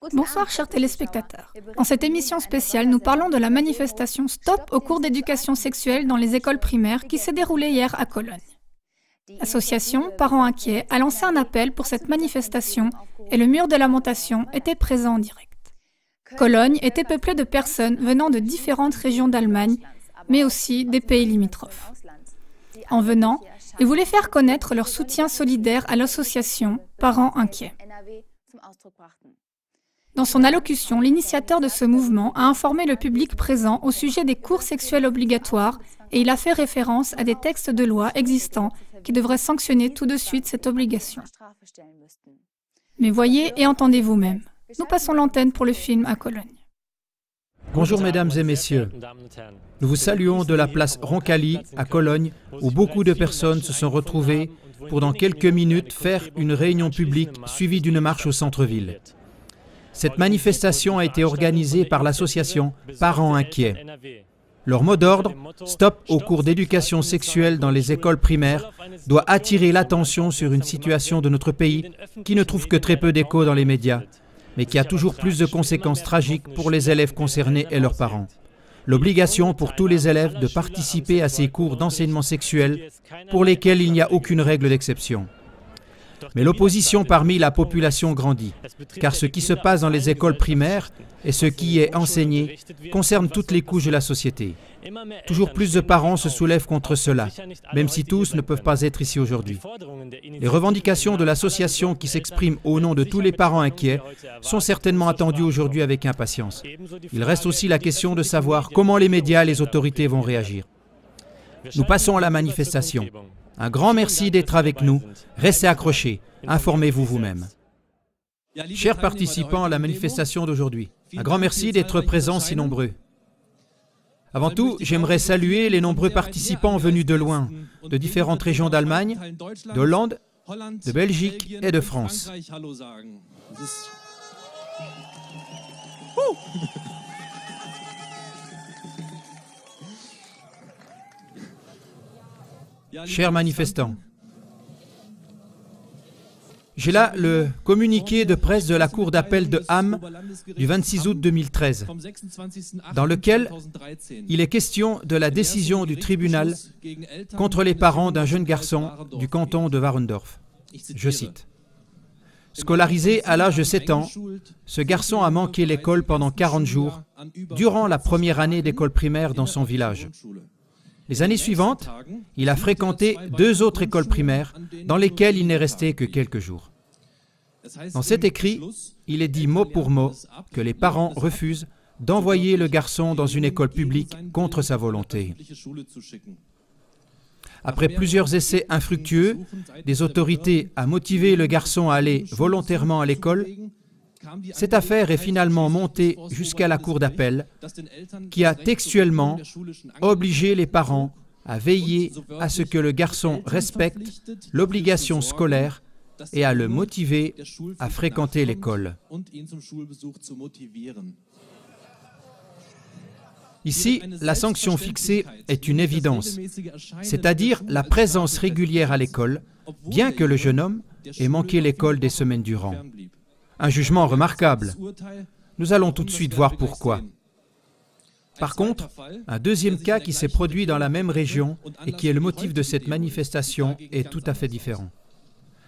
Bonsoir chers téléspectateurs. Dans cette émission spéciale, nous parlons de la manifestation Stop aux cours d'éducation sexuelle dans les écoles primaires qui s'est déroulée hier à Cologne. L'association Parents Inquiets a lancé un appel pour cette manifestation et le mur de lamentation était présent en direct. Cologne était peuplée de personnes venant de différentes régions d'Allemagne, mais aussi des pays limitrophes. En venant, ils voulaient faire connaître leur soutien solidaire à l'association Parents Inquiets. Dans son allocution, l'initiateur de ce mouvement a informé le public présent au sujet des cours sexuels obligatoires et il a fait référence à des textes de loi existants qui devraient sanctionner tout de suite cette obligation. Mais voyez et entendez vous-même. Nous passons l'antenne pour le film à Cologne. Bonjour mesdames et messieurs. Nous vous saluons de la place Roncalli à Cologne où beaucoup de personnes se sont retrouvées pour dans quelques minutes faire une réunion publique suivie d'une marche au centre-ville. Cette manifestation a été organisée par l'association Parents Inquiets. Leur mot d'ordre, Stop aux cours d'éducation sexuelle dans les écoles primaires, doit attirer l'attention sur une situation de notre pays qui ne trouve que très peu d'écho dans les médias, mais qui a toujours plus de conséquences tragiques pour les élèves concernés et leurs parents. L'obligation pour tous les élèves de participer à ces cours d'enseignement sexuel pour lesquels il n'y a aucune règle d'exception. Mais l'opposition parmi la population grandit, car ce qui se passe dans les écoles primaires et ce qui y est enseigné concerne toutes les couches de la société. Toujours plus de parents se soulèvent contre cela, même si tous ne peuvent pas être ici aujourd'hui. Les revendications de l'association qui s'expriment au nom de tous les parents inquiets sont certainement attendues aujourd'hui avec impatience. Il reste aussi la question de savoir comment les médias et les autorités vont réagir. Nous passons à la manifestation. Un grand merci d'être avec nous. Restez accrochés. Informez-vous vous-même. Chers participants à la manifestation d'aujourd'hui, un grand merci d'être présents si nombreux. Avant tout, j'aimerais saluer les nombreux participants venus de loin, de différentes régions d'Allemagne, d'Hollande, de Belgique et de France. Chers manifestants, j'ai là le communiqué de presse de la Cour d'appel de Hamm du 26 août 2013, dans lequel il est question de la décision du tribunal contre les parents d'un jeune garçon du canton de Warendorf. Je cite. « Scolarisé à l'âge de 7 ans, ce garçon a manqué l'école pendant 40 jours durant la première année d'école primaire dans son village. Les années suivantes, il a fréquenté 2 autres écoles primaires dans lesquelles il n'est resté que quelques jours. Dans cet écrit, il est dit mot pour mot que les parents refusent d'envoyer le garçon dans une école publique contre sa volonté. Après plusieurs essais infructueux, des autorités à motiver le garçon à aller volontairement à l'école, cette affaire est finalement montée jusqu'à la cour d'appel, qui a textuellement obligé les parents à veiller à ce que le garçon respecte l'obligation scolaire et à le motiver à fréquenter l'école. Ici, la sanction fixée est une évidence, c'est-à-dire la présence régulière à l'école, bien que le jeune homme ait manqué l'école des semaines durant. Un jugement remarquable. Nous allons tout de suite voir pourquoi. Par contre, un deuxième cas qui s'est produit dans la même région et qui est le motif de cette manifestation est tout à fait différent.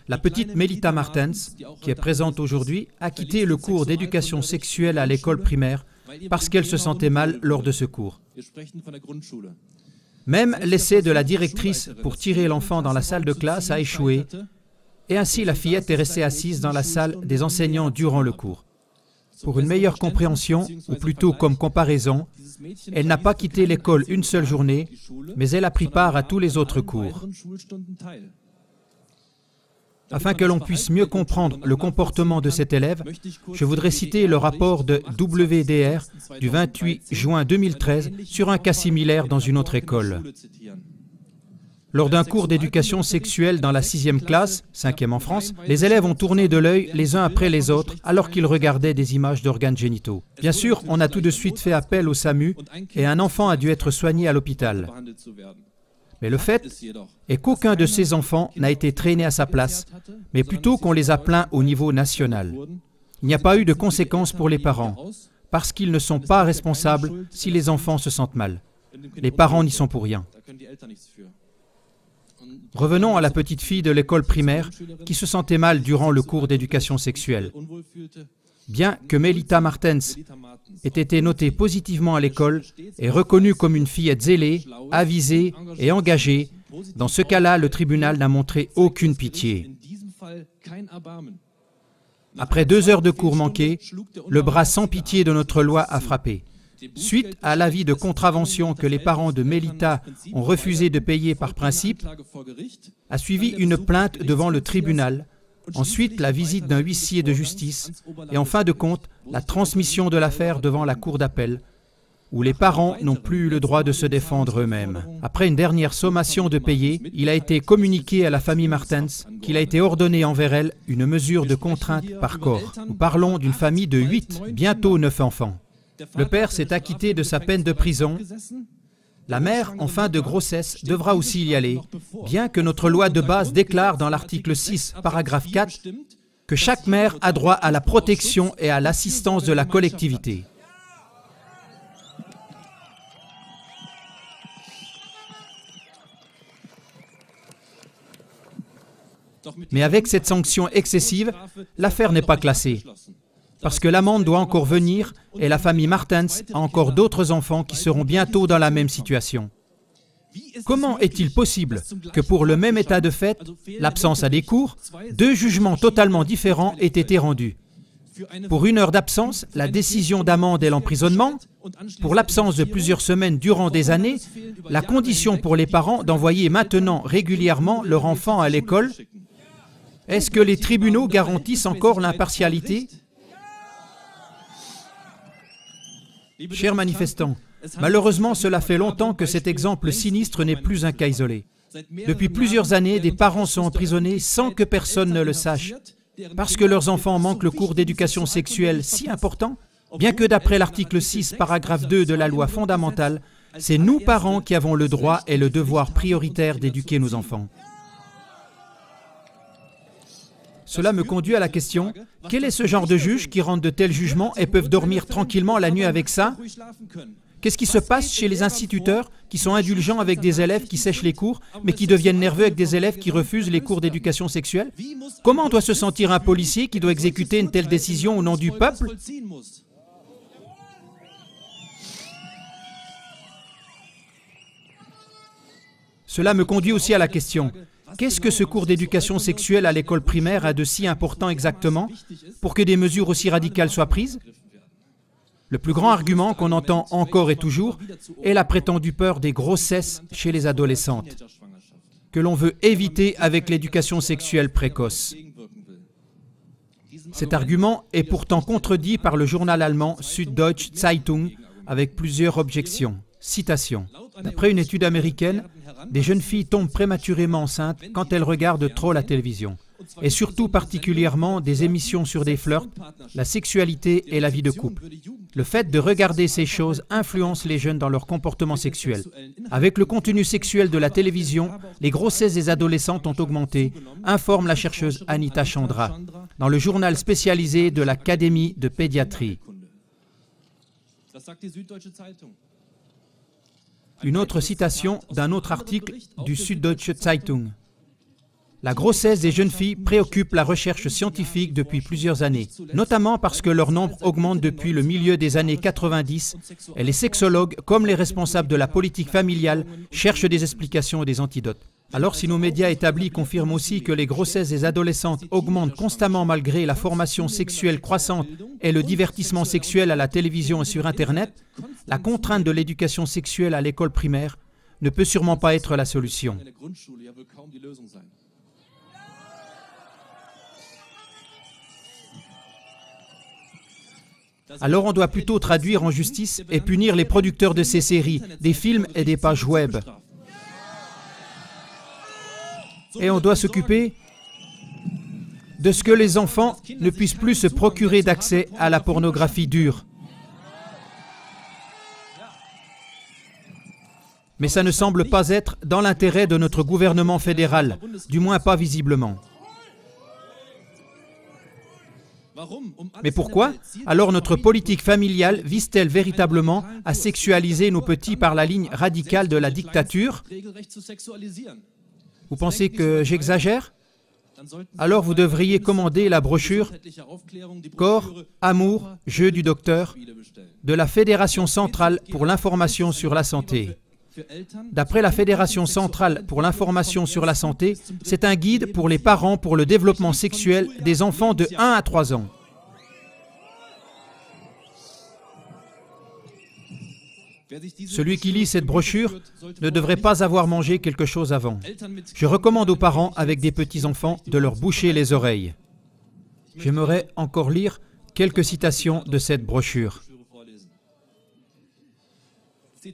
La petite Melita Martens, qui est présente aujourd'hui, a quitté le cours d'éducation sexuelle à l'école primaire parce qu'elle se sentait mal lors de ce cours. Même l'essai de la directrice pour tirer l'enfant dans la salle de classe a échoué. Et ainsi, la fillette est restée assise dans la salle des enseignants durant le cours. Pour une meilleure compréhension, ou plutôt comme comparaison, elle n'a pas quitté l'école une seule journée, mais elle a pris part à tous les autres cours. Afin que l'on puisse mieux comprendre le comportement de cet élève, je voudrais citer le rapport de WDR du 28 juin 2013 sur un cas similaire dans une autre école. Lors d'un cours d'éducation sexuelle dans la 6e classe, 5e en France, les élèves ont tourné de l'œil les uns après les autres alors qu'ils regardaient des images d'organes génitaux. Bien sûr, on a tout de suite fait appel au SAMU et un enfant a dû être soigné à l'hôpital. Mais le fait est qu'aucun de ces enfants n'a été traîné à sa place, mais plutôt qu'on les a plaints au niveau national. Il n'y a pas eu de conséquences pour les parents, parce qu'ils ne sont pas responsables si les enfants se sentent mal. Les parents n'y sont pour rien. Revenons à la petite fille de l'école primaire qui se sentait mal durant le cours d'éducation sexuelle. Bien que Melita Martens ait été notée positivement à l'école et reconnue comme une fillette zélée, avisée et engagée, dans ce cas-là, le tribunal n'a montré aucune pitié. Après 2 heures de cours manqués, le bras sans pitié de notre loi a frappé. Suite à l'avis de contravention que les parents de Melita ont refusé de payer par principe, a suivi une plainte devant le tribunal, ensuite la visite d'un huissier de justice et en fin de compte, la transmission de l'affaire devant la cour d'appel, où les parents n'ont plus eu le droit de se défendre eux-mêmes. Après une dernière sommation de payer, il a été communiqué à la famille Martens qu'il a été ordonné envers elle une mesure de contrainte par corps. Nous parlons d'une famille de 8, bientôt 9 enfants. Le père s'est acquitté de sa peine de prison. La mère, en fin de grossesse, devra aussi y aller, bien que notre loi de base déclare dans l'article 6, paragraphe 4, que chaque mère a droit à la protection et à l'assistance de la collectivité. Mais avec cette sanction excessive, l'affaire n'est pas classée. Parce que l'amende doit encore venir et la famille Martens a encore d'autres enfants qui seront bientôt dans la même situation. Comment est-il possible que pour le même état de fait, l'absence à des cours, 2 jugements totalement différents aient été rendus? Pour 1 heure d'absence, la décision d'amende et l'emprisonnement. Pour l'absence de plusieurs semaines durant des années, la condition pour les parents d'envoyer maintenant régulièrement leur enfant à l'école. Est-ce que les tribunaux garantissent encore l'impartialité? Chers manifestants, malheureusement, cela fait longtemps que cet exemple sinistre n'est plus un cas isolé. Depuis plusieurs années, des parents sont emprisonnés sans que personne ne le sache, parce que leurs enfants manquent le cours d'éducation sexuelle si important, bien que d'après l'article 6, paragraphe 2 de la loi fondamentale, c'est nous, parents, qui avons le droit et le devoir prioritaire d'éduquer nos enfants. Cela me conduit à la question, quel est ce genre de juges qui rendent de tels jugements et peuvent dormir tranquillement la nuit avec ça? Qu'est-ce qui se passe chez les instituteurs qui sont indulgents avec des élèves qui sèchent les cours, mais qui deviennent nerveux avec des élèves qui refusent les cours d'éducation sexuelle? Comment doit se sentir un policier qui doit exécuter une telle décision au nom du peuple? Cela me conduit aussi à la question, qu'est-ce que ce cours d'éducation sexuelle à l'école primaire a de si important exactement pour que des mesures aussi radicales soient prises? Le plus grand argument qu'on entend encore et toujours est la prétendue peur des grossesses chez les adolescentes, que l'on veut éviter avec l'éducation sexuelle précoce. Cet argument est pourtant contredit par le journal allemand Süddeutsche Zeitung avec plusieurs objections. Citation. D'après une étude américaine, des jeunes filles tombent prématurément enceintes quand elles regardent trop la télévision, et surtout particulièrement des émissions sur des flirts, la sexualité et la vie de couple. Le fait de regarder ces choses influence les jeunes dans leur comportement sexuel. Avec le contenu sexuel de la télévision, les grossesses des adolescentes ont augmenté, informe la chercheuse Anita Chandra, dans le journal spécialisé de l'Académie de pédiatrie. Une autre citation d'un autre article du Süddeutsche Zeitung. La grossesse des jeunes filles préoccupe la recherche scientifique depuis plusieurs années, notamment parce que leur nombre augmente depuis le milieu des années 90 et les sexologues, comme les responsables de la politique familiale, cherchent des explications et des antidotes. Alors si nos médias établis confirment aussi que les grossesses des adolescentes augmentent constamment malgré la formation sexuelle croissante et le divertissement sexuel à la télévision et sur Internet, la contrainte de l'éducation sexuelle à l'école primaire ne peut sûrement pas être la solution. Alors on doit plutôt traduire en justice et punir les producteurs de ces séries, des films et des pages web. Et on doit s'occuper de ce que les enfants ne puissent plus se procurer d'accès à la pornographie dure. Mais ça ne semble pas être dans l'intérêt de notre gouvernement fédéral, du moins pas visiblement. Mais pourquoi? Alors notre politique familiale vise-t-elle véritablement à sexualiser nos petits par la ligne radicale de la dictature? Vous pensez que j'exagère? Alors vous devriez commander la brochure « Corps, amour, jeu du docteur » de la Fédération centrale pour l'information sur la santé. D'après la Fédération centrale pour l'information sur la santé, c'est un guide pour les parents pour le développement sexuel des enfants de 1 à 3 ans. Celui qui lit cette brochure ne devrait pas avoir mangé quelque chose avant. Je recommande aux parents avec des petits-enfants de leur boucher les oreilles. J'aimerais encore lire quelques citations de cette brochure.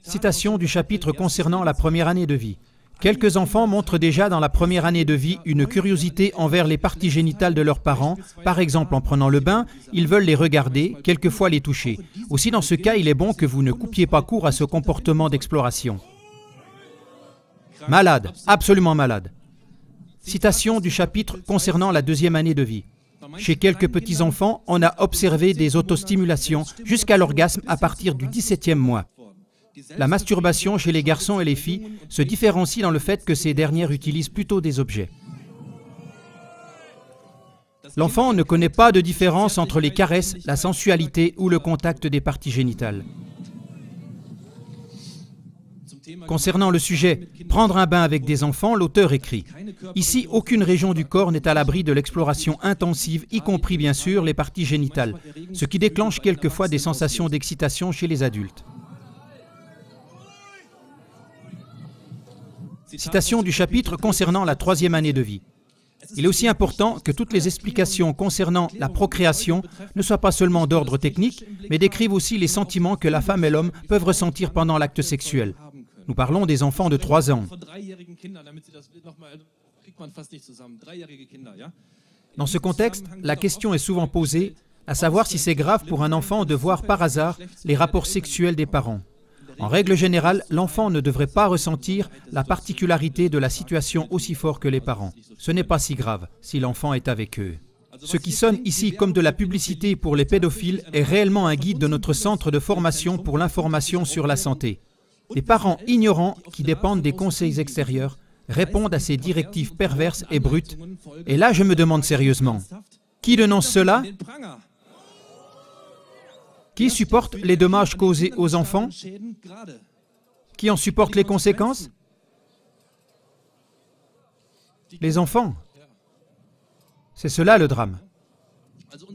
Citation du chapitre concernant la première année de vie. Quelques enfants montrent déjà dans la première année de vie une curiosité envers les parties génitales de leurs parents. Par exemple, en prenant le bain, ils veulent les regarder, quelquefois les toucher. Aussi, dans ce cas, il est bon que vous ne coupiez pas court à ce comportement d'exploration. Malade, absolument malade. Citation du chapitre concernant la deuxième année de vie. Chez quelques petits-enfants, on a observé des autostimulations jusqu'à l'orgasme à partir du 17e mois. La masturbation chez les garçons et les filles se différencie dans le fait que ces dernières utilisent plutôt des objets. L'enfant ne connaît pas de différence entre les caresses, la sensualité ou le contact des parties génitales. Concernant le sujet « Prendre un bain avec des enfants », l'auteur écrit « Ici, aucune région du corps n'est à l'abri de l'exploration intensive, y compris bien sûr les parties génitales, ce qui déclenche quelquefois des sensations d'excitation chez les adultes. » Citation du chapitre concernant la troisième année de vie. Il est aussi important que toutes les explications concernant la procréation ne soient pas seulement d'ordre technique, mais décrivent aussi les sentiments que la femme et l'homme peuvent ressentir pendant l'acte sexuel. Nous parlons des enfants de 3 ans. Dans ce contexte, la question est souvent posée, à savoir si c'est grave pour un enfant de voir par hasard les rapports sexuels des parents. En règle générale, l'enfant ne devrait pas ressentir la particularité de la situation aussi fort que les parents. Ce n'est pas si grave si l'enfant est avec eux. Ce qui sonne ici comme de la publicité pour les pédophiles est réellement un guide de notre centre de formation pour l'information sur la santé. Les parents ignorants qui dépendent des conseils extérieurs répondent à ces directives perverses et brutes. Et là, je me demande sérieusement, qui dénonce cela ? Qui supporte les dommages causés aux enfants? Qui en supporte les conséquences? Les enfants. C'est cela le drame.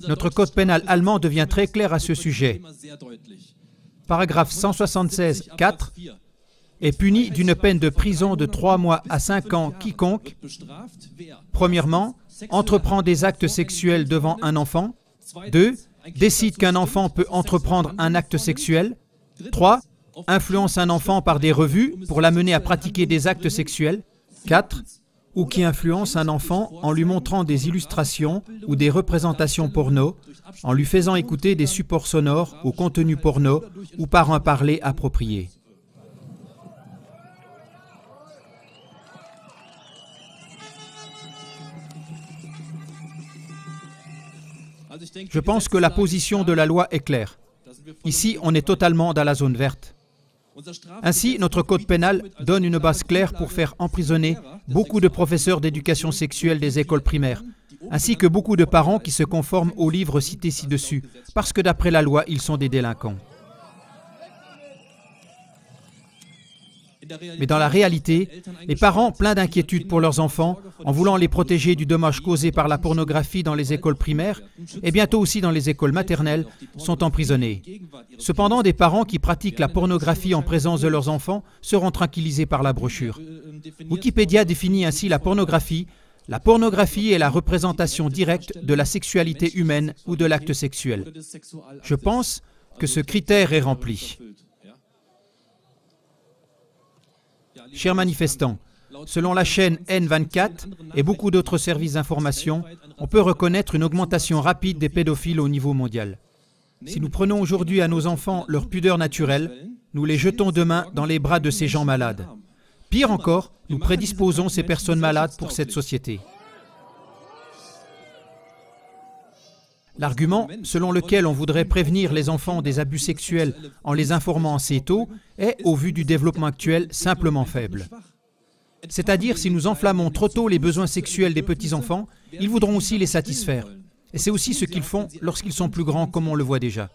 Notre code pénal allemand devient très clair à ce sujet. Paragraphe 176.4 est puni d'une peine de prison de 3 mois à 5 ans quiconque, premièrement, entreprend des actes sexuels devant un enfant, 2, décide qu'un enfant peut entreprendre un acte sexuel, 3, influence un enfant par des revues pour l'amener à pratiquer des actes sexuels, 4, ou qui influence un enfant en lui montrant des illustrations ou des représentations porno, en lui faisant écouter des supports sonores au contenu porno ou par un parler approprié. Je pense que la position de la loi est claire. Ici, on est totalement dans la zone verte. Ainsi, notre code pénal donne une base claire pour faire emprisonner beaucoup de professeurs d'éducation sexuelle des écoles primaires, ainsi que beaucoup de parents qui se conforment aux livres cités ci-dessus, parce que d'après la loi, ils sont des délinquants. Mais dans la réalité, les parents, pleins d'inquiétude pour leurs enfants, en voulant les protéger du dommage causé par la pornographie dans les écoles primaires, et bientôt aussi dans les écoles maternelles, sont emprisonnés. Cependant, des parents qui pratiquent la pornographie en présence de leurs enfants seront tranquillisés par la brochure. Wikipédia définit ainsi la pornographie. La pornographie est la représentation directe de la sexualité humaine ou de l'acte sexuel. Je pense que ce critère est rempli. Chers manifestants, selon la chaîne N24 et beaucoup d'autres services d'information, on peut reconnaître une augmentation rapide des pédophiles au niveau mondial. Si nous prenons aujourd'hui à nos enfants leur pudeur naturelle, nous les jetons demain dans les bras de ces gens malades. Pire encore, nous prédisposons ces personnes malades pour cette société. L'argument selon lequel on voudrait prévenir les enfants des abus sexuels en les informant assez tôt est, au vu du développement actuel, simplement faible. C'est-à-dire, si nous enflammons trop tôt les besoins sexuels des petits-enfants, ils voudront aussi les satisfaire. Et c'est aussi ce qu'ils font lorsqu'ils sont plus grands, comme on le voit déjà.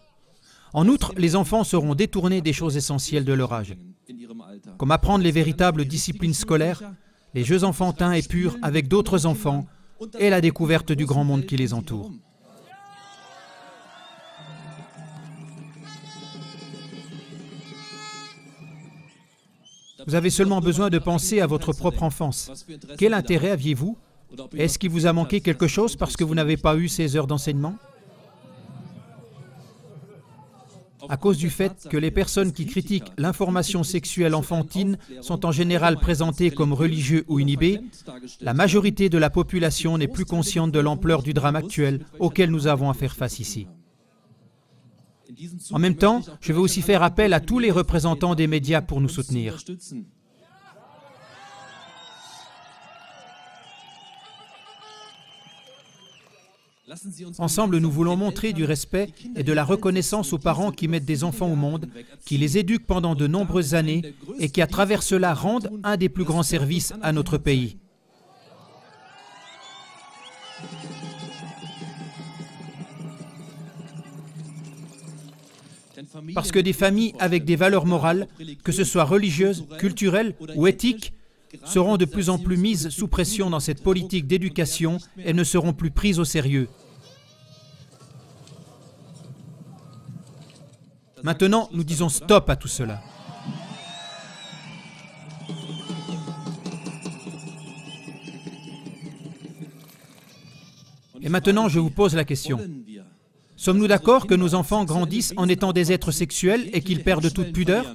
En outre, les enfants seront détournés des choses essentielles de leur âge, comme apprendre les véritables disciplines scolaires, les jeux enfantins et purs avec d'autres enfants et la découverte du grand monde qui les entoure. Vous avez seulement besoin de penser à votre propre enfance. Quel intérêt aviez-vous? Est-ce qu'il vous a manqué quelque chose parce que vous n'avez pas eu ces heures d'enseignement? À cause du fait que les personnes qui critiquent l'information sexuelle enfantine sont en général présentées comme religieux ou inhibés, la majorité de la population n'est plus consciente de l'ampleur du drame actuel auquel nous avons à faire face ici. En même temps, je veux aussi faire appel à tous les représentants des médias pour nous soutenir. Ensemble, nous voulons montrer du respect et de la reconnaissance aux parents qui mettent des enfants au monde, qui les éduquent pendant de nombreuses années et qui, à travers cela, rendent un des plus grands services à notre pays. Parce que des familles avec des valeurs morales, que ce soit religieuses, culturelles ou éthiques, seront de plus en plus mises sous pression dans cette politique d'éducation et ne seront plus prises au sérieux. Maintenant, nous disons stop à tout cela. Et maintenant, je vous pose la question. Sommes-nous d'accord que nos enfants grandissent en étant des êtres sexuels et qu'ils perdent toute pudeur?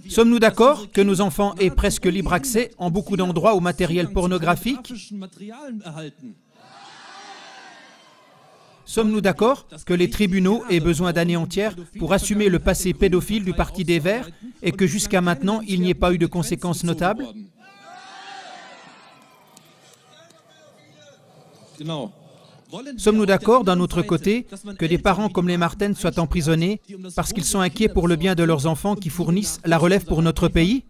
Sommes-nous d'accord que nos enfants aient presque libre accès en beaucoup d'endroits au matériel pornographique? Sommes-nous d'accord que les tribunaux aient besoin d'années entières pour assumer le passé pédophile du Parti des Verts et que jusqu'à maintenant, il n'y ait pas eu de conséquences notables? Sommes-nous d'accord, d'un autre côté, que des parents comme les Martens soient emprisonnés parce qu'ils sont inquiets pour le bien de leurs enfants qui fournissent la relève pour notre pays?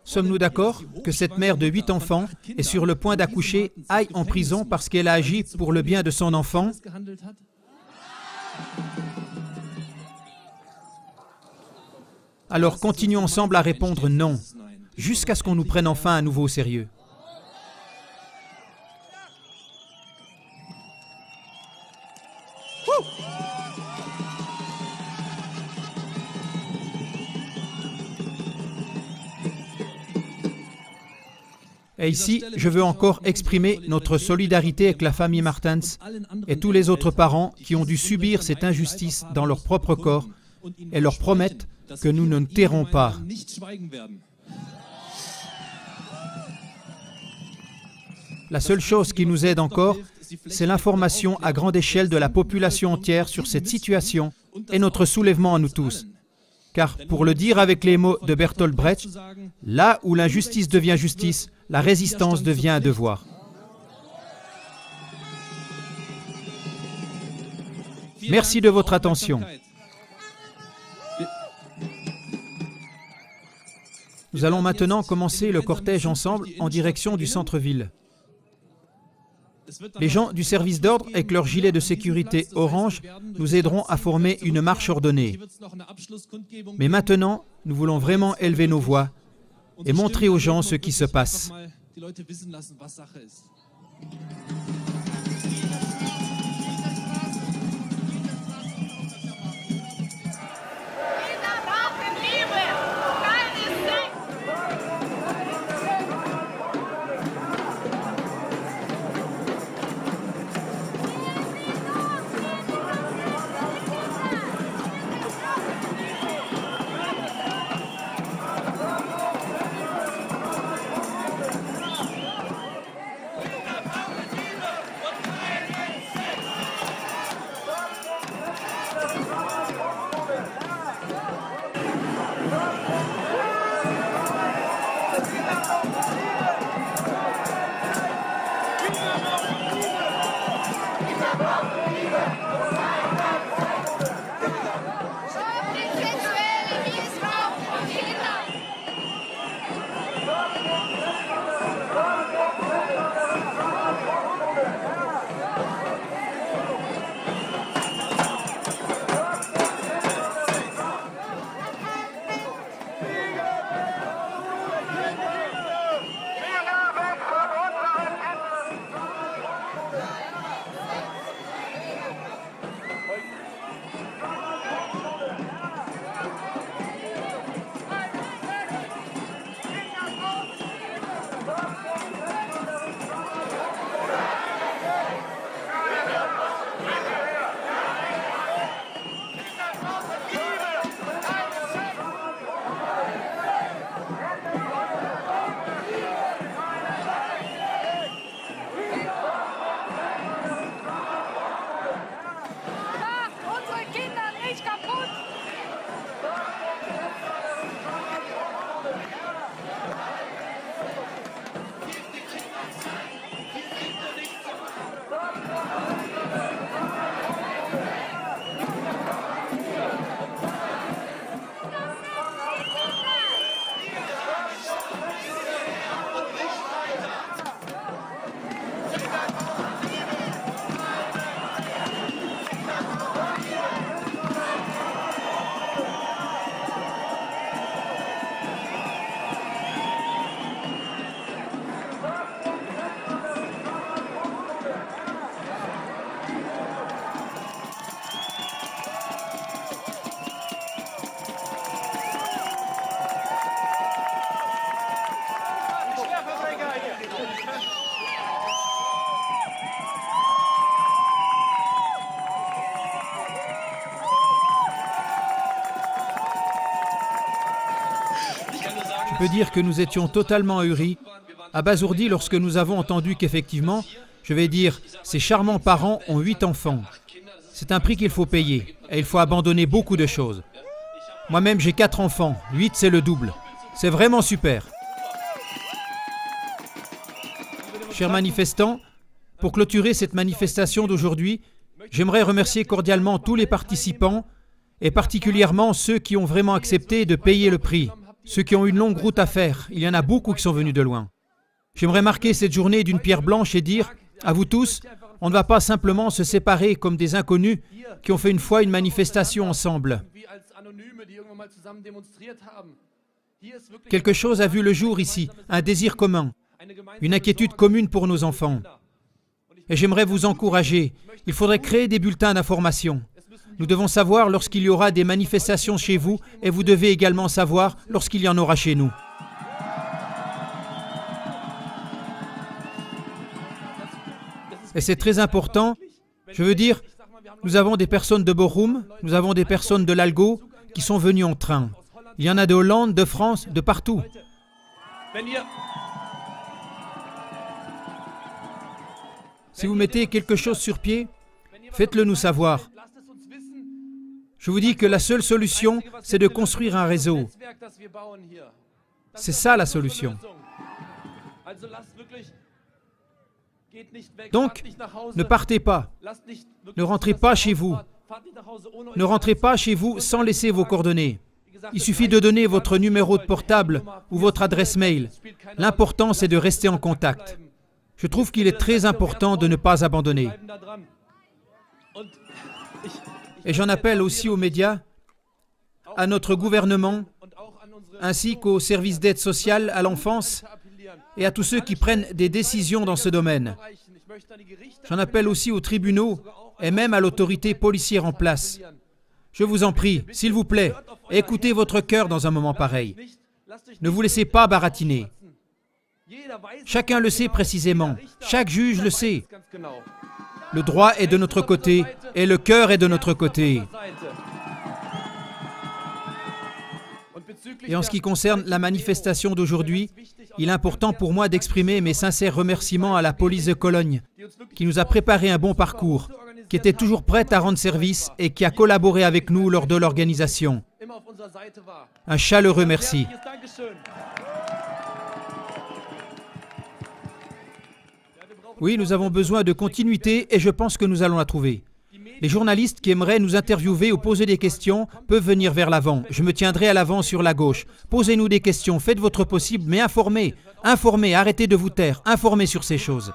Sommes-nous d'accord que cette mère de 8 enfants est sur le point d'accoucher aille en prison parce qu'elle a agi pour le bien de son enfant? Alors continuons ensemble à répondre non, jusqu'à ce qu'on nous prenne enfin à nouveau au sérieux. Et ici, je veux encore exprimer notre solidarité avec la famille Martens et tous les autres parents qui ont dû subir cette injustice dans leur propre corps et leur promettre que nous ne tairons pas. La seule chose qui nous aide encore, c'est l'information à grande échelle de la population entière sur cette situation et notre soulèvement à nous tous. Car, pour le dire avec les mots de Bertolt Brecht, là où l'injustice devient justice, la résistance devient un devoir. Merci de votre attention. Nous allons maintenant commencer le cortège ensemble en direction du centre-ville. Les gens du service d'ordre, avec leurs gilets de sécurité orange, nous aideront à former une marche ordonnée. Mais maintenant, nous voulons vraiment élever nos voix et montrer aux gens ce qui se passe. peux dire que nous étions totalement ahuris, abasourdis lorsque nous avons entendu qu'effectivement, je vais dire, ces charmants parents ont 8 enfants. C'est un prix qu'il faut payer et il faut abandonner beaucoup de choses. Moi-même, j'ai 4 enfants, 8 c'est le double. C'est vraiment super. Chers manifestants, pour clôturer cette manifestation d'aujourd'hui, j'aimerais remercier cordialement tous les participants et particulièrement ceux qui ont vraiment accepté de payer le prix, ceux qui ont une longue route à faire. Il y en a beaucoup qui sont venus de loin. J'aimerais marquer cette journée d'une pierre blanche et dire à vous tous, on ne va pas simplement se séparer comme des inconnus qui ont fait une fois une manifestation ensemble. Quelque chose a vu le jour ici, un désir commun, une inquiétude commune pour nos enfants. Et j'aimerais vous encourager, il faudrait créer des bulletins d'information. Nous devons savoir lorsqu'il y aura des manifestations chez vous et vous devez également savoir lorsqu'il y en aura chez nous. Et c'est très important, je veux dire, nous avons des personnes de Bochum, nous avons des personnes de l'Algo qui sont venues en train. Il y en a de Hollande, de France, de partout. Si vous mettez quelque chose sur pied, faites-le nous savoir. Je vous dis que la seule solution, c'est de construire un réseau. C'est ça la solution. Donc, ne partez pas. Ne rentrez pas chez vous. Ne rentrez pas chez vous sans laisser vos coordonnées. Il suffit de donner votre numéro de portable ou votre adresse mail. L'important, c'est de rester en contact. Je trouve qu'il est très important de ne pas abandonner. Et j'en appelle aussi aux médias, à notre gouvernement, ainsi qu'aux services d'aide sociale à l'enfance et à tous ceux qui prennent des décisions dans ce domaine. J'en appelle aussi aux tribunaux et même à l'autorité policière en place. Je vous en prie, s'il vous plaît, écoutez votre cœur dans un moment pareil. Ne vous laissez pas baratiner. Chacun le sait précisément, chaque juge le sait. Le droit est de notre côté et le cœur est de notre côté. Et en ce qui concerne la manifestation d'aujourd'hui, il est important pour moi d'exprimer mes sincères remerciements à la police de Cologne, qui nous a préparé un bon parcours, qui était toujours prête à rendre service et qui a collaboré avec nous lors de l'organisation. Un chaleureux merci. Oui, nous avons besoin de continuité et je pense que nous allons la trouver. Les journalistes qui aimeraient nous interviewer ou poser des questions peuvent venir vers l'avant. Je me tiendrai à l'avant sur la gauche. Posez-nous des questions, faites votre possible, mais informez. Informez, arrêtez de vous taire, informez sur ces choses.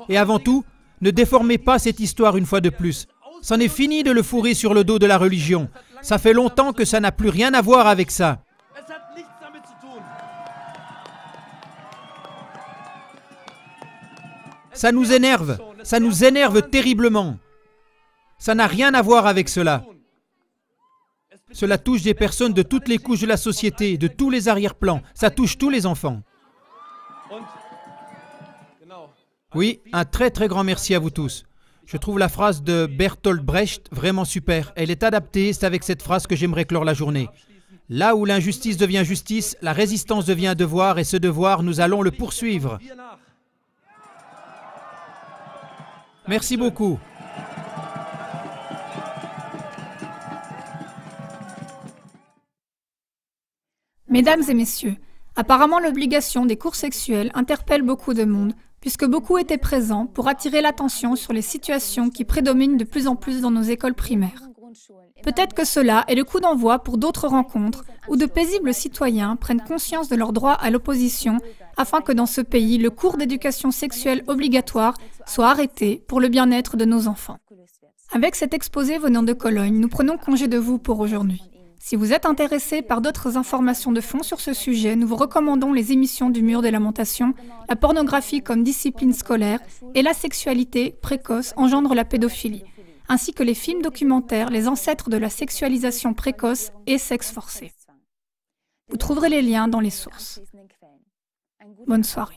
Et avant tout, ne déformez pas cette histoire une fois de plus. C'en est fini de le fourrer sur le dos de la religion. Ça fait longtemps que ça n'a plus rien à voir avec ça. Ça nous énerve terriblement. Ça n'a rien à voir avec cela. Cela touche des personnes de toutes les couches de la société, de tous les arrière-plans. Ça touche tous les enfants. Oui, un très très grand merci à vous tous. Je trouve la phrase de Bertolt Brecht vraiment super. Elle est adaptée, c'est avec cette phrase que j'aimerais clore la journée. Là où l'injustice devient justice, la résistance devient devoir et ce devoir, nous allons le poursuivre. Merci beaucoup. Mesdames et messieurs, apparemment l'obligation des cours sexuels interpelle beaucoup de monde, puisque beaucoup étaient présents pour attirer l'attention sur les situations qui prédominent de plus en plus dans nos écoles primaires. Peut-être que cela est le coup d'envoi pour d'autres rencontres où de paisibles citoyens prennent conscience de leur droit à l'opposition afin que dans ce pays, le cours d'éducation sexuelle obligatoire soit arrêté pour le bien-être de nos enfants. Avec cet exposé venant de Cologne, nous prenons congé de vous pour aujourd'hui. Si vous êtes intéressé par d'autres informations de fond sur ce sujet, nous vous recommandons les émissions du Mur des Lamentations, la pornographie comme discipline scolaire et la sexualité précoce engendre la pédophilie, ainsi que les films documentaires, les ancêtres de la sexualisation précoce et sexe forcé. Vous trouverez les liens dans les sources. Bonne soirée.